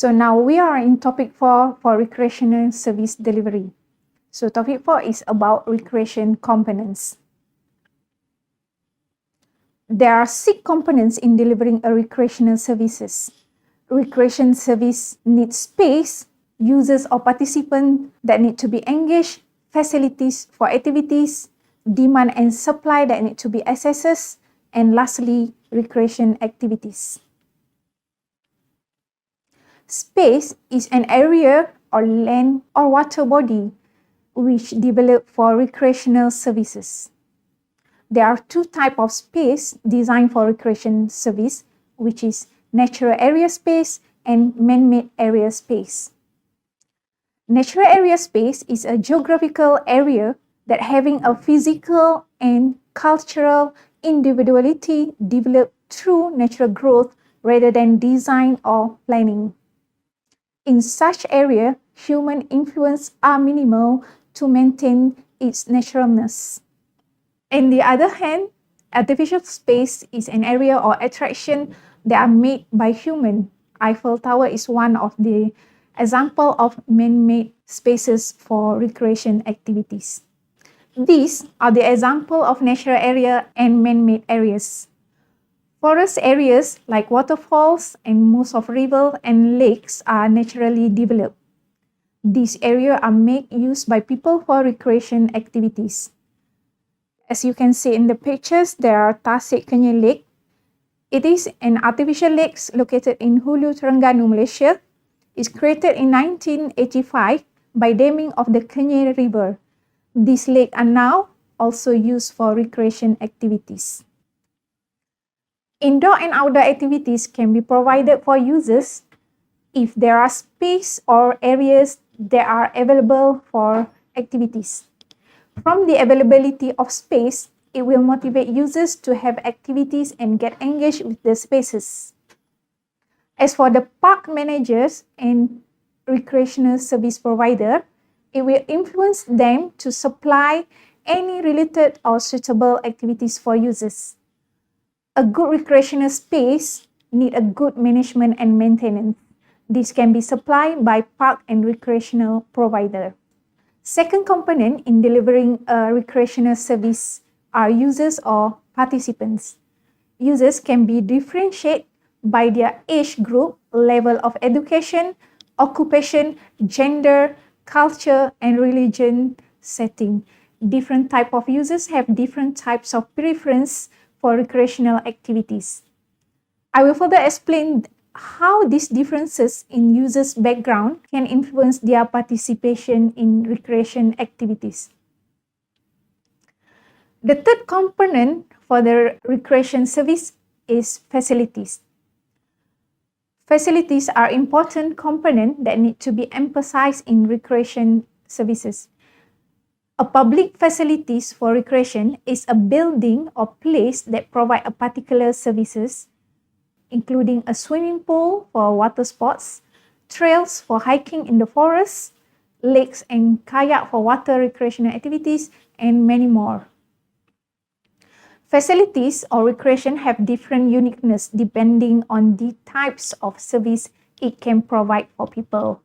So now we are in topic 4 for recreational service delivery. So topic 4 is about recreation components. There are 6 components in delivering a recreational services. Recreation service needs space, users or participants that need to be engaged, facilities for activities, demand and supply that need to be assessed, and lastly, recreation activities. Space is an area or land or water body which developed for recreational services. There are 2 types of space designed for recreation service, which is natural area space and man-made area space. Natural area space is a geographical area that having a physical and cultural individuality developed through natural growth rather than design or planning. In such area, human influence are minimal to maintain its naturalness. On the other hand, artificial space is an area or attraction that are made by human. Eiffel Tower is one of the example of man-made spaces for recreation activities. These are the example of natural area and man-made areas. Forest areas like waterfalls and most of rivers and lakes are naturally developed. These areas are made use by people for recreation activities. As you can see in the pictures, there are Tasik Kenyir Lake. It is an artificial lake located in Hulu, Terengganu, Malaysia. It's created in 1985 by damming of the Kenyir River. These lakes are now also used for recreation activities. Indoor and outdoor activities can be provided for users if there are space or areas that are available for activities. From the availability of space, it will motivate users to have activities and get engaged with the spaces. As for the park managers and recreational service provider, it will influence them to supply any related or suitable activities for users. A good recreational space needs a good management and maintenance. This can be supplied by park and recreational provider. Second component in delivering a recreational service are users or participants. Users can be differentiated by their age group, level of education, occupation, gender, culture, and religion setting. Different type of users have different types of preference for recreational activities. I will further explain how these differences in users' background can influence their participation in recreation activities. The third component for the recreation service is facilities. Facilities are important components that need to be emphasized in recreation services. A public facilities for recreation is a building or place that provide a particular services, including a swimming pool for water sports, trails for hiking in the forest, lakes and kayak for water recreational activities, and many more. Facilities or recreation have different uniqueness depending on the types of service it can provide for people.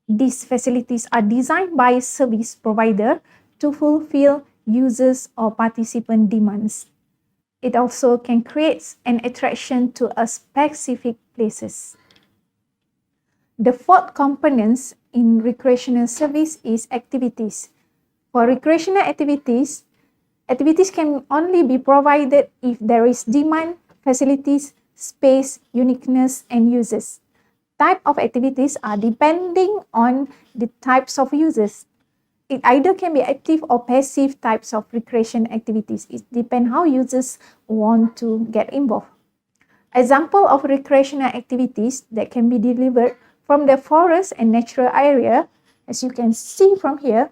These facilities are designed by service provider to fulfill users or participant demands. It also can create an attraction to a specific places. The fourth component in recreational service is activities. For recreational activities, activities can only be provided if there is demand, facilities, space, uniqueness, and users. Type of activities are depending on the types of users. It either can be active or passive types of recreation activities. It depends how users want to get involved. Example of recreational activities that can be delivered from the forest and natural area, as you can see from here,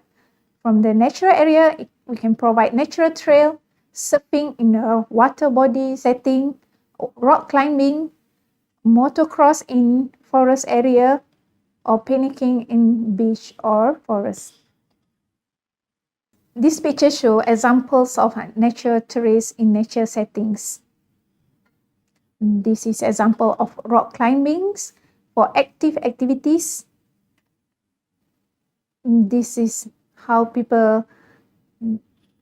from the natural area, we can provide natural trail, surfing in a water body setting, rock climbing, motocross in forest area, or picnicking in beach or forest. This picture shows examples of natural terrace in nature settings. This is example of rock climbings For active activities, this is how people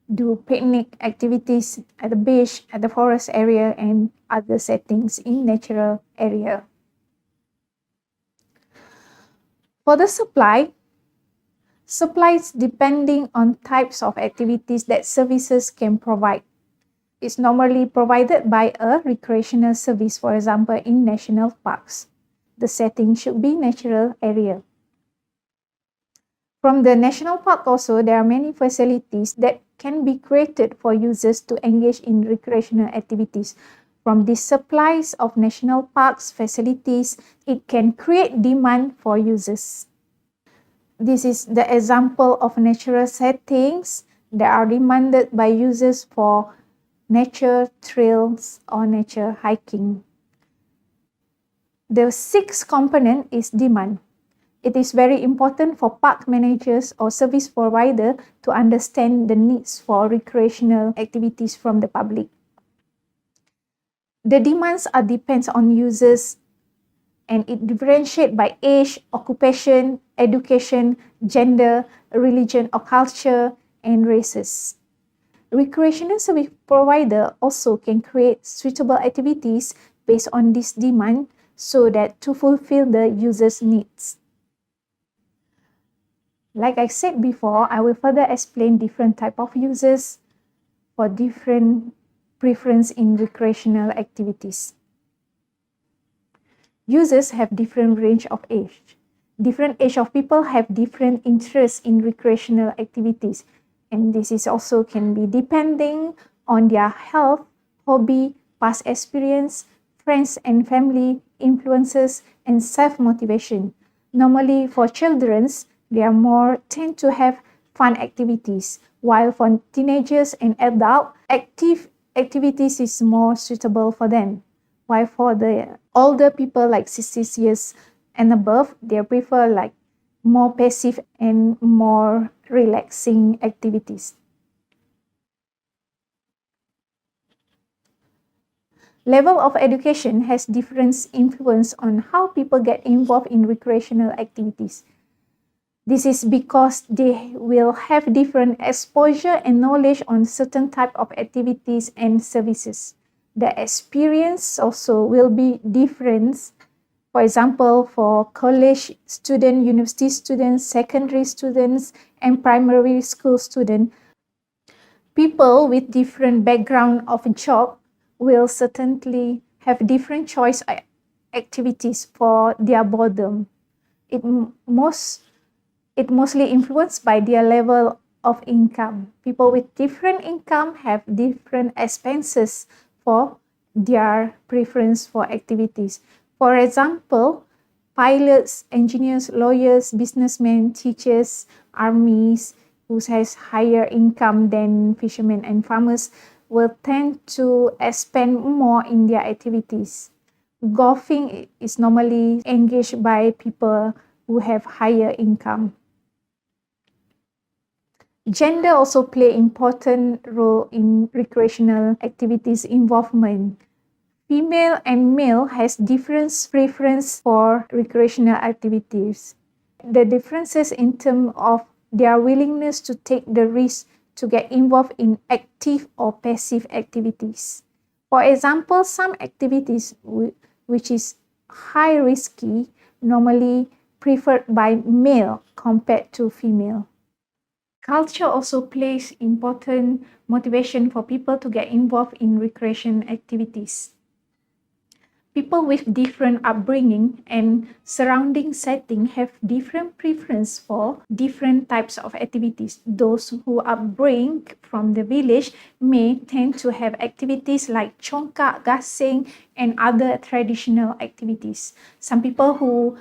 do picnic activities at the beach, at the forest area, and other settings in natural area. For the supplies depending on types of activities that services can provide. It's normally provided by a recreational service, for example, in national parks. The setting should be natural area. From the national park also, there are many facilities that can be created for users to engage in recreational activities. From the supplies of national parks facilities, it can create demand for users. This is the example of natural settings that are demanded by users for nature trails or nature hiking. The sixth component is demand. It is very important for park managers or service provider to understand the needs for recreational activities from the public. The demands depends on users, and it differentiates by age, occupation, education, gender, religion or culture, and races. Recreational service provider also can create suitable activities based on this demand so that to fulfill the user's needs. Like I said before, I will further explain different type of users for different preference in recreational activities. Users have different range of age. Different age of people have different interests in recreational activities, and this is also can be depending on their health, hobby, past experience, friends and family, influences, and self-motivation. Normally for children, they are more tend to have fun activities, while for teenagers and adult, active activities is more suitable for them. While for the older people like 60 years and above, they prefer like more passive and more relaxing activities. Level of education has different influence on how people get involved in recreational activities. This is because they will have different exposure and knowledge on certain type of activities and services. The experience also will be different. For example, for college students, university students, secondary students, and primary school students, people with different background of job will certainly have different choice activities for their boredom. It mostly influenced by their level of income. People with different income have different expenses for their preference for activities. For example, pilots, engineers, lawyers, businessmen, teachers, armies, who has higher income than fishermen and farmers will tend to spend more in their activities. Golfing is normally engaged by people who have higher income. Gender also play important role in recreational activities involvement. Female and male has different preference for recreational activities. The differences in terms of their willingness to take the risk to get involved in active or passive activities. For example, some activities which is high risky normally preferred by male compared to female. Culture also plays important motivation for people to get involved in recreation activities. People with different upbringing and surrounding setting have different preference for different types of activities. Those who upbring from the village may tend to have activities like congkak, gasing, and other traditional activities. Some people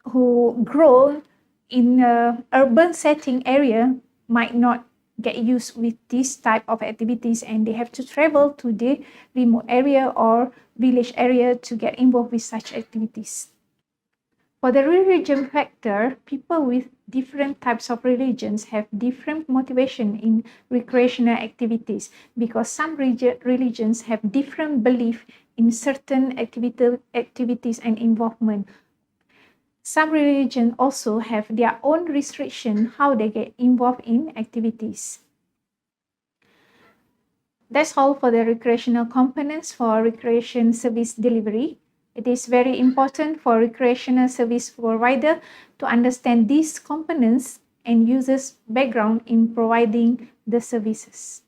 who grow in a urban setting area might not get used with this type of activities, and they have to travel to the remote area or village area to get involved with such activities. For the religion factor, people with different types of religions have different motivation in recreational activities because some religions have different belief in certain activities and involvement. Some religions also have their own restriction how they get involved in activities. That's all for the recreational components for recreation service delivery. It is very important for recreational service provider to understand these components and users' background in providing the services.